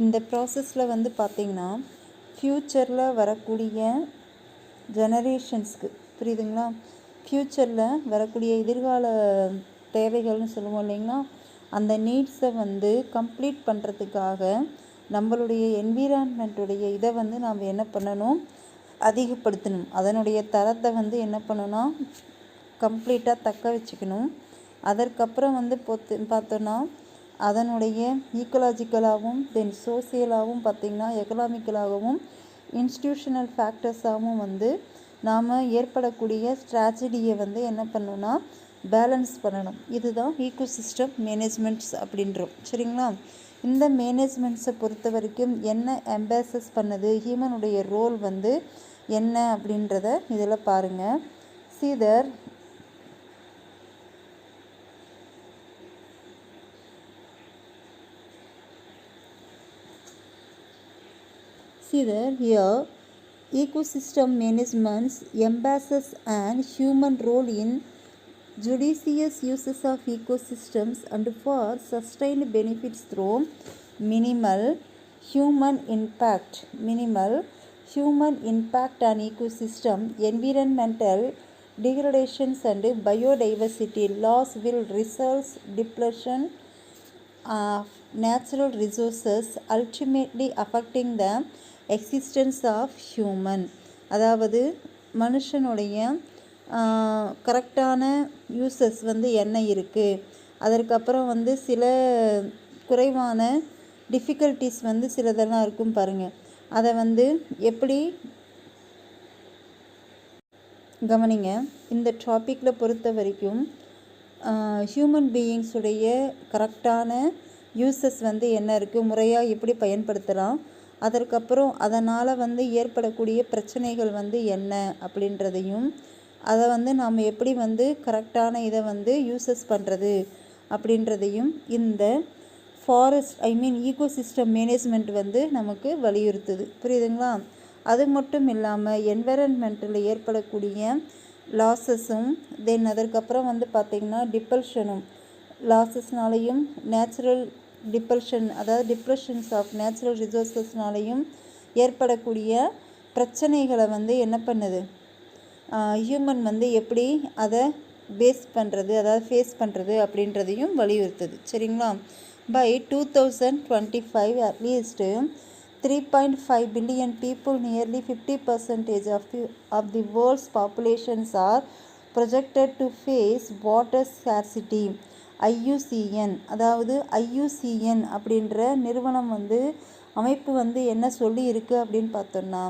இந்த ப்ராசஸில் வந்து பார்த்திங்கன்னா ஃப்யூச்சரில் வரக்கூடிய ஜெனரேஷன்ஸ்க்கு புரியுதுங்களா, ஃப்யூச்சரில் வரக்கூடிய எதிர்கால தேவைகள்னு சொல்லுவோம் இல்லைங்களா, அந்த நீட்ஸை வந்து கம்ப்ளீட் பண்ணுறதுக்காக நம்மளுடைய என்விரான்மெண்ட்டுடைய இதை வந்து நாம் என்ன பண்ணணும், அதிகப்படுத்தணும். அதனுடைய தரத்தை வந்து என்ன பண்ணணும்னா கம்ப்ளீட்டாக தக்க வச்சுக்கணும். அதற்கப்புறம் வந்து பார்த்தோன்னா அதனுடைய ஈக்கலாஜிக்கலாகவும் தென் சோசியலாகவும் பார்த்திங்கன்னா எக்கனாமிக்கலாகவும் இன்ஸ்டிடியூஷனல் ஃபேக்டர்ஸாகவும் வந்து நாம் ஏற்படக்கூடிய ஸ்ட்ராட்டஜியை வந்து என்ன பண்ணணும்னா பேலன்ஸ் பண்ணணும். இதுதான் ஈகோசிஸ்டம் மேனேஜ்மெண்ட்ஸ் அப்படின்றோம். சரிங்களா, இந்த மேனேஜ்மெண்ட்ஸை பொறுத்த வரைக்கும் என்ன எம்பேசஸ் பண்ணுது, ஹியூமனுடைய ரோல் வந்து என்ன அப்படின்றத இதில் பாருங்கள். Sridhar here ecosystem management emphasizes an human role in judicious uses of ecosystems and for sustained benefits through minimal human impact on ecosystem, environmental degradations and biodiversity loss will result depletion of natural resources, ultimately affecting the existence of human. அதாவது மனுஷனுடைய கரெக்டான uses வந்து என்ன இருக்குது, அதற்கப்புறம் வந்து சில குறைவான டிஃபிகல்ட்டிஸ் வந்து சிலதெல்லாம் இருக்கும் பாருங்கள். அதை வந்து எப்படி கவனிங்க. இந்த டாப்பிக்கில் பொறுத்த வரைக்கும் ஹியூமன் பீயிங்ஸுடைய கரெக்டான யூசஸ் வந்து என்ன இருக்குது, முறையாக எப்படி பயன்படுத்தலாம், அதற்கப்புறம் அதனால் வந்து ஏற்படக்கூடிய பிரச்சனைகள் வந்து என்ன அப்படின்றதையும், அதை வந்து நாம் எப்படி வந்து கரெக்டான இதை வந்து யூசஸ் பண்ணுறது அப்படின்றதையும் இந்த ஃபாரஸ்ட் ஈகோசிஸ்டம் மேனேஜ்மெண்ட் வந்து நமக்கு வலியுறுத்துது. புரியுதுங்களா? அது மட்டும் இல்லாமல் என்விரான்மெண்ட்டில் ஏற்படக்கூடிய லாஸஸும் தென் அதற்கப்புறம் வந்து பார்த்திங்கன்னா டிப்பல்ஷனும் லாஸஸ்னாலையும் நேச்சுரல் டிப்பல்ஷன் அதாவது டிப்ரெஷன்ஸ் ஆஃப் நேச்சுரல் ரிசோர்ஸஸ்னாலையும் ஏற்படக்கூடிய பிரச்சனைகளை வந்து என்ன பண்ணுது, ஹியூமன் வந்து எப்படி அதை ஃபேஸ் பண்ணுறது அப்படின்றதையும் வலியுறுத்துது. சரிங்களா? By 2025 at least 3.5 billion people, nearly 50% of the world's populations are projected to face water scarcity. IUCN அதாவது IUCN அப்படின்ற நிறுவனம் வந்து அமைப்பு வந்து என்ன சொல்லி இருக்குது அப்படின்னு பார்த்தோம்னா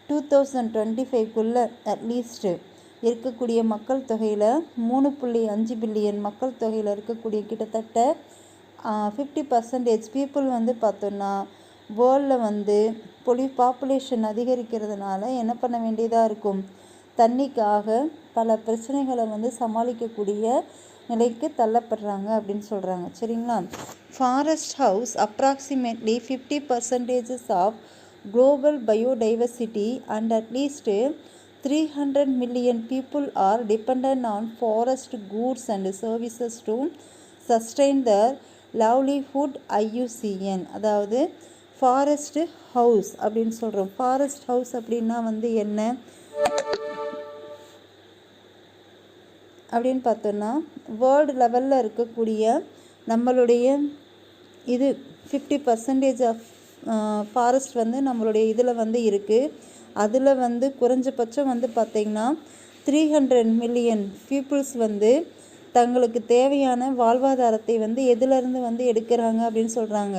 2025க்குள்ளே அட்லீஸ்ட் இருக்கக்கூடிய மக்கள் தொகையில் 3.5 பில்லியன் மக்கள் தொகையில் இருக்கக்கூடிய கிட்டத்தட்ட 50% பீப்புள் வந்து பார்த்தோன்னா வேர்ல்டில் வந்து பாப்புலேஷன் அதிகரிக்கிறதுனால என்ன பண்ண வேண்டியதாக இருக்கும், தண்ணிக்காக பல பிரச்சனைகளை வந்து சமாளிக்கக்கூடிய நிலைக்கு தள்ளப்படுறாங்க அப்படின்னு சொல்கிறாங்க. சரிங்களா? Forest house approximately 50% of global biodiversity and at least 300 million people are dependent on forest goods and services to sustain their livelihood. IUCN அதாவது ஃபாரஸ்ட் ஹவுஸ் அப்படின்னு சொல்கிறோம். ஃபாரஸ்ட் ஹவுஸ் அப்படின்னா வந்து என்ன அப்படின்னு பார்த்தோன்னா வேர்ல்டு லெவலில் இருக்கக்கூடிய நம்மளுடைய இது 50% ஆஃப் ஃபாரஸ்ட் வந்து நம்மளுடைய இதில் வந்து இருக்குது. அதில் வந்து குறைஞ்சபட்சம் வந்து பார்த்திங்கன்னா 300 million பீப்புள்ஸ் வந்து தங்களுக்கு தேவையான வாழ்வாதாரத்தை வந்து எதிலிருந்து வந்து எடுக்கிறாங்க அப்படின்னு சொல்கிறாங்க,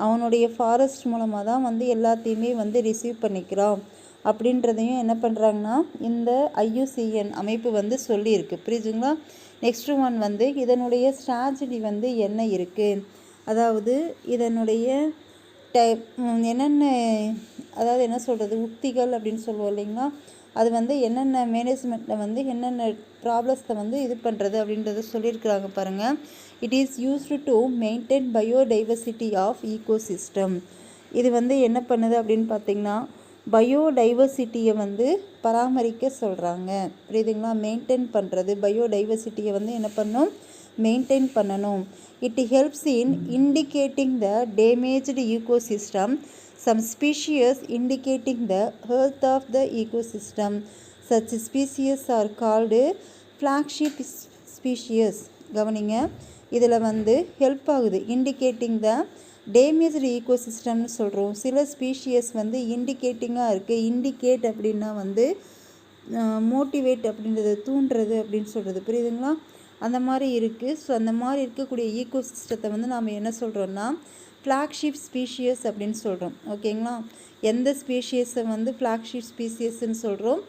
அவனுடைய ஃபாரஸ்ட் மூலமாக தான் வந்து எல்லாத்தையுமே வந்து ரிசீவ் பண்ணிக்கிறோம் அப்படின்றதையும் என்ன பண்ணுறாங்கன்னா இந்த IUCN அமைப்பு வந்து சொல்லியிருக்கு. புரியுதுங்களா? நெக்ஸ்ட் ஒன் வந்து இதனுடைய ஸ்ட்ராட்டஜி வந்து என்ன இருக்குது, அதாவது இதனுடைய என்னென்ன அதாவது என்ன சொல்கிறது உக்திகள் அப்படின்னு சொல்லுவோம் இல்லைங்களா, அது வந்து என்னென்ன மேனேஜ்மெண்ட்டில் வந்து என்னென்ன ப்ராப்ளம்ஸை வந்து இது பண்ணுறது அப்படின்றத சொல்லியிருக்கிறாங்க பாருங்கள். It is used to maintain biodiversity of ecosystem. இது வந்து என்ன பண்ணுது அப்படின்னு பார்த்திங்கன்னா பயோடைவர்சிட்டியை வந்து பராமரிக்க சொல்கிறாங்க. புரியுதுங்களா? மெயின்டைன் பண்ணுறது பயோடைவர்சிட்டியை வந்து என்ன பண்ணும், மெயின்டைன் பண்ணணும். It helps in indicating the damaged ecosystem. Some species indicating the health of the ecosystem. Such species are called flagship species. கவனிங்க, இதில் வந்து ஹெல்ப் ஆகுது. இண்டிகேட்டிங் த டேமேஜ்டு ஈகோசிஸ்டம்னு சொல்கிறோம். சில ஸ்பீஷியஸ் வந்து இண்டிகேட்டிங்காக இருக்குது. இண்டிகேட் அப்படின்னா வந்து மோட்டிவேட் அப்படின்றது தூண்டுறது அப்படின்னு சொல்கிறது, புரியுதுங்களா? அந்த மாதிரி இருக்குது. ஸோ அந்த மாதிரி இருக்கக்கூடிய ஈகோசிஸ்டத்தை வந்து நாம் என்ன சொல்கிறோன்னா ஃப்ளாக்ஷிப் ஸ்பீஷியஸ் அப்படின்னு சொல்கிறோம். ஓகேங்களா? எந்த ஸ்பீஷியஸை வந்து ஃப்ளாக்ஷிப் ஸ்பீஷியஸ்ன்னு சொல்கிறோம்?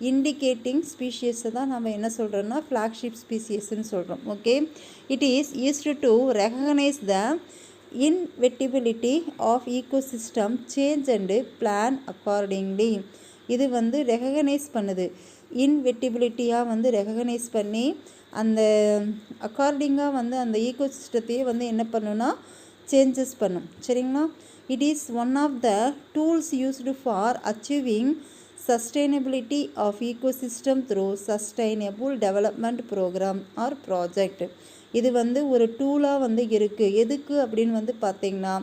இண்டிகேட்டிங் ஸ்பீஷியஸை தான் நம்ம என்ன சொல்கிறோன்னா ஃப்ளாக்ஷிப் ஸ்பீஷியஸ்ன்னு சொல்கிறோம். Okay, it is used to recognise the invertibility of ecosystem change and plan accordingly. இது வந்து ரெகக்னைஸ் பண்ணுது. இன்வெர்டிபிலிட்டியாக வந்து ரெகக்னைஸ் பண்ணி அந்த அக்கார்டிங்காக வந்து அந்த ஈகோசிஸ்டத்தையே வந்து என்ன பண்ணுன்னா சேஞ்சஸ் பண்ணும். சரிங்களா? It is one of the tools used for achieving sustainability of ecosystem through sustainable development programme or project. இது வந்து ஒரு டூலாக வந்து இருக்குது. எதுக்கு அப்படின்னு வந்து பார்த்திங்கன்னா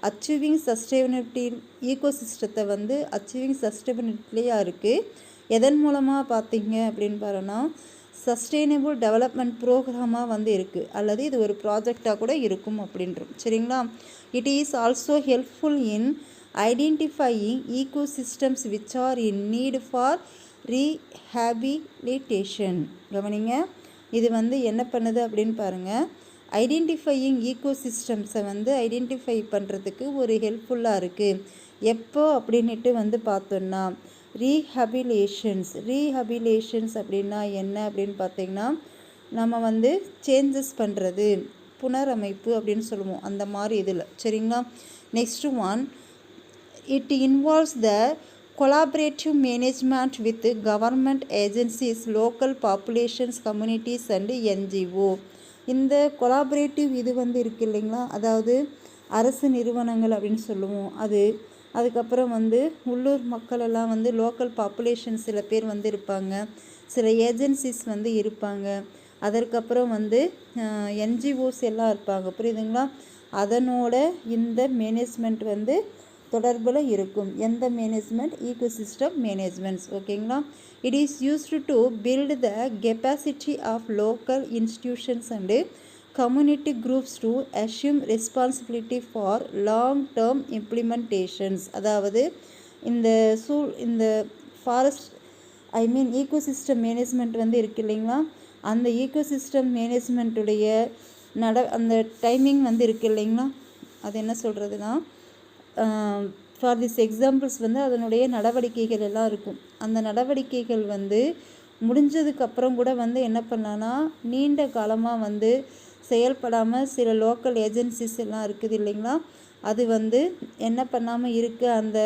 அச்சீவிங் சஸ்டைனபிலிட்டி ஈகோசிஸ்டத்தை வந்து அச்சீவிங் சஸ்டைனபிலிட்டியாக இருக்குது. எதன் மூலமாக பார்த்தீங்க அப்படின்னு பாருன்னா சஸ்டைனபிள் டெவலப்மெண்ட் ப்ரோக்ராமாக வந்து இருக்குது, அல்லது இது ஒரு ப்ராஜெக்டாக கூட இருக்கும் அப்படின்றோம். சரிங்களா? It is also helpful in identifying ecosystems which are in need for rehabilitation. கவனிங்க, இது வந்து என்ன பண்ணுது அப்படின்னு பாருங்கள். ஐடென்டிஃபையிங் ஈகோசிஸ்டம்ஸை வந்து ஐடென்டிஃபை பண்ணுறதுக்கு ஒரு ஹெல்ப்ஃபுல்லாக இருக்குது. எப்போ அப்படின்ட்டு வந்து பார்த்தோன்னா ரீஹபிலேஷன்ஸ் அப்படின்னா என்ன அப்படின்னு பார்த்திங்கன்னா நம்ம வந்து சேஞ்சஸ் பண்ணுறது, புனரமைப்பு அப்படின்னு சொல்லுவோம் அந்த மாதிரி இதில். சரிங்களா? Next one, it involves the collaborative management with government agencies, local populations, communities and NGO. இந்த கொலாபரேட்டிவ் இது வந்து இருக்குது இல்லைங்களா, அதாவது அரசு நிறுவனங்கள் அப்படின்னு சொல்லுவோம். அதுக்கப்புறம் வந்து உள்ளூர் மக்கள் எல்லாம் வந்து லோக்கல் பாப்புலேஷன் சில பேர் வந்து இருப்பாங்க, சில ஏஜென்சிஸ் வந்து இருப்பாங்க, அதற்கப்புறம் வந்து என்ஜிஓஸ் எல்லாம் இருப்பாங்க, புரியுதுங்களா? அதனோட இந்த மேனேஜ்மெண்ட் வந்து தொடர்பில் இருக்கும். எந்த மேனேஜ்மெண்ட்? Ecosystem managements. ஓகேங்களா? It is used to build the capacity of local institutions and community groups to assume responsibility for long term implementations. அதாவது இந்த ஃபாரஸ்ட் ஈகோசிஸ்டம் மேனேஜ்மெண்ட் வந்து இருக்குது இல்லைங்களா, அந்த ஈகோசிஸ்டம் மேனேஜ்மெண்ட்டுடைய அந்த டைமிங் வந்து இருக்குது இல்லைங்களா, அது என்ன சொல்கிறதுனா ஃபார் திஸ் எக்ஸாம்பிள்ஸ் வந்து அதனுடைய நடவடிக்கைகள் எல்லாம் இருக்கும். அந்த நடவடிக்கைகள் வந்து முடிஞ்சதுக்கப்புறம் கூட வந்து என்ன பண்ணலான்னா நீண்ட காலமாக வந்து செயல்படாமல் சில லோக்கல் ஏஜென்சிஸ் எல்லாம் இருக்குது இல்லைங்களா, அது வந்து என்ன பண்ணாமல் இருக்குது, அந்த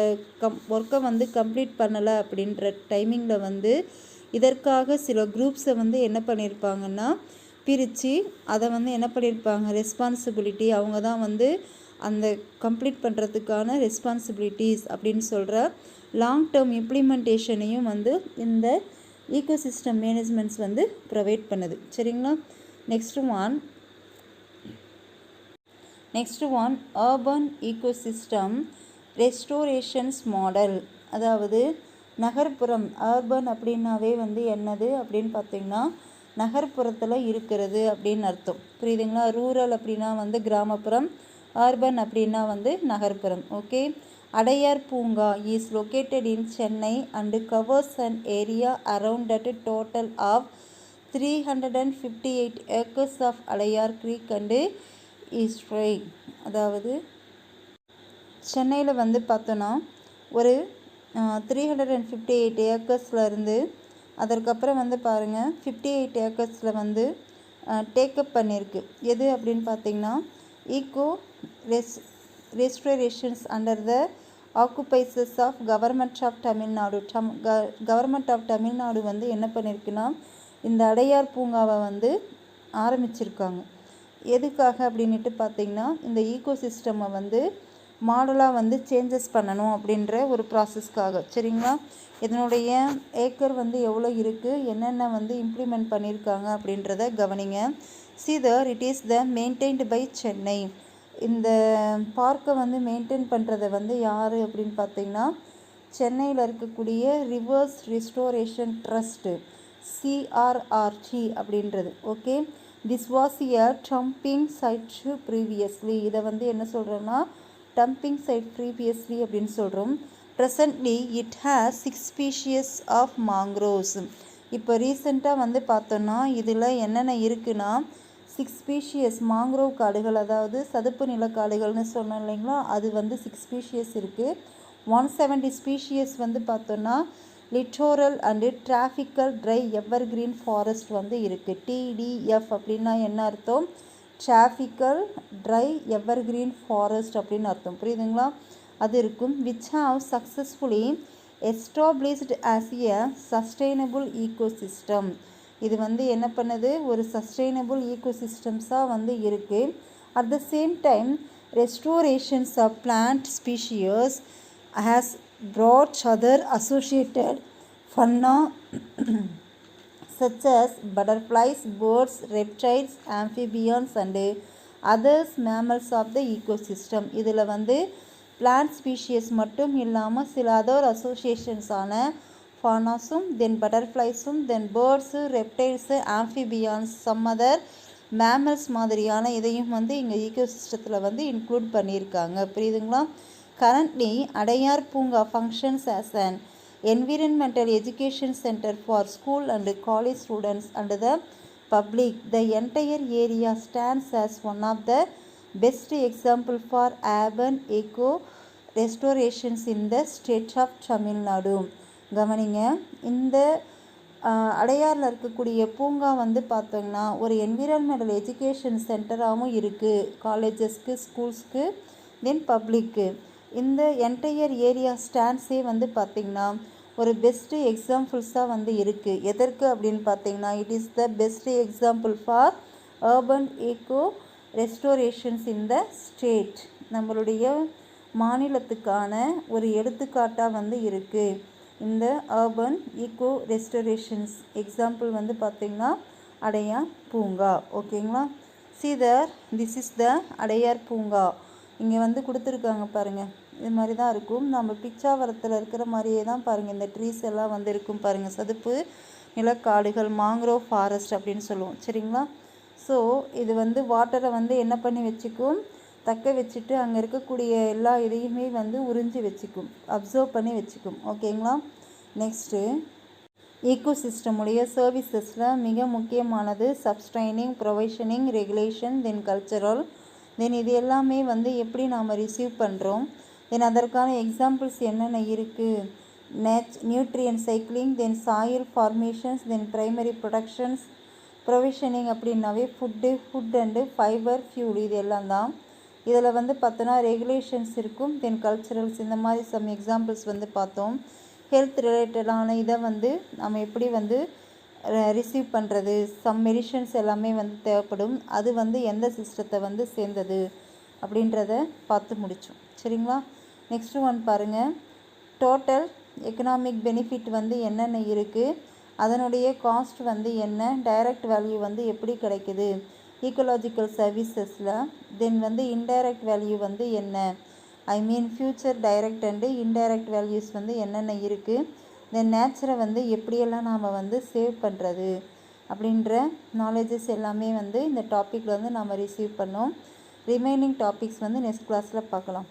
ஒர்க்கை வந்து கம்ப்ளீட் பண்ணலை அப்படின்ற டைமிங்கில் வந்து இதற்காக சில குரூப்ஸை வந்து என்ன பண்ணியிருப்பாங்கன்னா பிரித்து அதை வந்து என்ன பண்ணியிருப்பாங்க, ரெஸ்பான்சிபிலிட்டி அவங்க தான் வந்து அந்த கம்ப்ளீட் பண்ணுறதுக்கான ரெஸ்பான்சிபிலிட்டிஸ் அப்படின்னு சொல்கிற லாங் டேர்ம் இம்ப்ளிமெண்டேஷனையும் வந்து இந்த ஈகோசிஸ்டம் மேனேஜ்மெண்ட்ஸ் வந்து ப்ரொவைட் பண்ணுது. சரிங்களா? Next one urban ecosystem restorations model. அதாவது நகர்ப்புறம், அர்பன் அப்படின்னாவே வந்து என்னது அப்படின்னு பார்த்திங்கன்னா நகர்ப்புறத்தில் இருக்கிறது அப்படின்னு அர்த்தம், புரியுதுங்களா? ரூரல் அப்படின்னா வந்து கிராமப்புறம், அர்பன் அப்படின்னா வந்து நகர்ப்புறம். ஓகே, அடையார் பூங்கா is located in Chennai and covers an area around at total of 358 acres of Adyar creek and estuary. அதாவது சென்னையில் வந்து பார்த்தோன்னா ஒரு 358 ஏக்கர்ஸில் இருந்து அதற்கப்புறம் வந்து பாருங்கள் 58 ஏக்கர்ஸில் வந்து டேக்கப் பண்ணியிருக்கு. எது அப்படின்னு பார்த்திங்கன்னா eco restorations under the auspices of government of Tamil Nadu. Government of Tamil Nadu வந்து என்ன பண்ணியிருக்குன்னா இந்த அடையார் பூங்காவை வந்து ஆரம்பிச்சிருக்காங்க. எதுக்காக அப்படின்ட்டு பார்த்திங்கன்னா இந்த ஈகோசிஸ்டமை வந்து மாடலாக வந்து சேஞ்சஸ் பண்ணணும் அப்படின்ற ஒரு ப்ராசஸ்க்காக. சரிங்களா? இதனுடைய ஏக்கர் வந்து எவ்வளோ இருக்குது, என்னென்ன வந்து இம்ப்ளிமெண்ட் பண்ணியிருக்காங்க அப்படின்றத கவனிங்க. See there it is the maintained by Chennai. இந்த பார்க்கை வந்து மெயின்டைன் பண்ணுறதை வந்து யார் அப்படின்னு பார்த்தீங்கன்னா சென்னையில் இருக்கக்கூடிய ரிவர்ஸ் ரெஸ்டோரேஷன் ட்ரஸ்ட்டு, CRRT அப்படின்றது. Okay, this was a dumping site previously. இதை வந்து என்ன சொல்கிறோன்னா டம்பிங் சைட் ப்ரீவியஸ்லி அப்படின்னு சொல்கிறோம். Presently it has 6 species of mangroves. இப்போ ரீசெண்டாக வந்து பார்த்தோன்னா இதில் என்னென்ன இருக்குன்னா 6 ஸ்பீஷியஸ் மாங்க்ரோவ் காடுகள், அதாவது சதுப்பு நிலக்காடுகள்னு சொன்னோம் இல்லைங்களா, அது வந்து 6 ஸ்பீஷியஸ் இருக்குது. 170 ஸ்பீஷியஸ் வந்து பார்த்தோன்னா littoral and tropical try evergreen forest வந்து இருக்குது. TDF அப்படின்னா என்ன அர்த்தம்? டிராஃபிக்கல் ட்ரை எவர்கிரீன் ஃபாரஸ்ட் அப்படின்னு அர்த்தம். புரியுதுங்களா? அது இருக்கும். Which have successfully established as a sustainable ecosystem. இது வந்து என்ன பண்ணுது, ஒரு சஸ்டெயினபிள் ஈகோசிஸ்டம்ஸாக வந்து இருக்குது. At the same time restorations of plant species has brought other associated fauna such as butterflies, birds, reptiles, amphibians and others mammals of the ecosystem. இதில் வந்து plant species மட்டும் இல்லாமல் சில அதர் அசோசியேஷன்ஸான ஃபானாஸும் தென் பட்டர்ஃப்ளைஸும் then birds, reptiles, amphibians, some other mammals மாதிரியான இதையும் வந்து இங்கே ஈகோசிஸ்டத்தில் வந்து இன்க்ளூட் பண்ணியிருக்காங்க. புரியுதுங்களா? Currently, Adayar Poonga functions as an environmental education center for school and college students and the public. The entire area stands as one of the best example for urban eco restorations in the state of Tamil Nadu. கவனிங்க, இந்த அடையாரில் இருக்கக்கூடிய பூங்கா வந்து பார்த்தோங்கன்னா ஒரு environmental education சென்டராகவும் இருக்குது, காலேஜஸ்க்கு, ஸ்கூல்ஸ்க்கு, தென் பப்ளிக்கு. இந்த entire area ஸ்டாண்ட்ஸே வந்து பார்த்திங்கன்னா ஒரு பெஸ்ட்டு எக்ஸாம்பிள்ஸாக வந்து இருக்குது. எதற்கு அப்படின்னு பார்த்தீங்கன்னா it is the best example for urban eco restorations in the state. நம்மளுடைய மாநிலத்துக்கான ஒரு எடுத்துக்காட்டாக வந்து இருக்குது இந்த அர்பன் ஈகோ ரெஸ்டோரேஷன்ஸ். எக்ஸாம்பிள் வந்து பார்த்திங்கன்னா அடையார் பூங்கா. ஓகேங்களா? See there, this is the Adyar பூங்கா. இங்கே வந்து கொடுத்துருக்காங்க பாருங்கள், இது மாதிரி தான் இருக்கும். நம்ம பிச்சாவரத்தில் இருக்கிற மாதிரியே தான் பாருங்கள் இந்த ட்ரீஸ் எல்லாம் வந்து இருக்கும் பாருங்கள். சதுப்பு நிலக்காடுகள், மாங்க்ரோவ் ஃபாரஸ்ட் அப்படின்னு சொல்லுவோம். சரிங்களா? ஸோ இது வந்து வாட்டரை வந்து என்ன பண்ணி வச்சுக்கும், தக்க வச்சுட்டு அங்கே இருக்கக்கூடிய எல்லா இதையுமே வந்து உறிஞ்சி வச்சுக்கும், அப்சர்வ் பண்ணி வச்சுக்கும். ஓகேங்களா? நெக்ஸ்ட்டு ஈகோசிஸ்டமுடைய சர்வீசஸில் மிக முக்கியமானது சப்ஸ்டைனிங், ப்ரொவிஷனிங், ரெகுலேஷன், தென் கல்ச்சரல். தென் இது எல்லாமே வந்து எப்படி நாம் ரிசீவ் பண்ணுறோம், தென் அதற்கான எக்ஸாம்பிள்ஸ் என்னென்ன இருக்குது, நியூட்ரியன் சைக்கிளிங், தென் சாயில் ஃபார்மேஷன்ஸ், தென் ப்ரைமரி ப்ரொடக்ஷன்ஸ். ப்ரொவிஷனிங் அப்படின்னாவே ஃபுட் அண்டு ஃபைபர், ஃபியூல், இது எல்லாம் தான். இதில் வந்து பார்த்தோன்னா ரெகுலேஷன்ஸ் இருக்கும், தென் கல்ச்சரல்ஸ், இந்த மாதிரி சம் எக்ஸாம்பிள்ஸ் வந்து பார்த்தோம். ஹெல்த் ரிலேட்டடான இதை வந்து நம்ம எப்படி வந்து ரிசீவ் பண்ணுறது, சம் மெடிஷன்ஸ் எல்லாமே வந்து தேவைப்படும், அது வந்து எந்த சிஸ்டத்தை வந்து சேர்ந்தது அப்படின்றத பார்த்து முடித்தோம். சரிங்களா? நெக்ஸ்ட் ஒன் பாருங்கள், டோட்டல் எக்கனாமிக் பெனிஃபிட் வந்து என்னென்ன இருக்குது, அதனுடைய காஸ்ட் வந்து என்ன, டைரக்ட் வேல்யூ வந்து எப்படி கிடைக்குது ஈக்கோலாஜிக்கல் சர்வீசஸில், தென் வந்து இன்டைரக்ட் வேல்யூ வந்து என்ன, I mean future direct and indirect values வந்து என்னென்ன இருக்குது, தென் நேச்சரை வந்து எப்படியெல்லாம் நாம் வந்து சேவ் பண்ணுறது அப்படின்ற நாலேஜஸ் எல்லாமே வந்து இந்த டாப்பிக்கில் வந்து நாம் ரிசீவ் பண்ணோம். ரிமைனிங் டாபிக்ஸ் வந்து நெக்ஸ்ட் கிளாஸில் பார்க்கலாம்.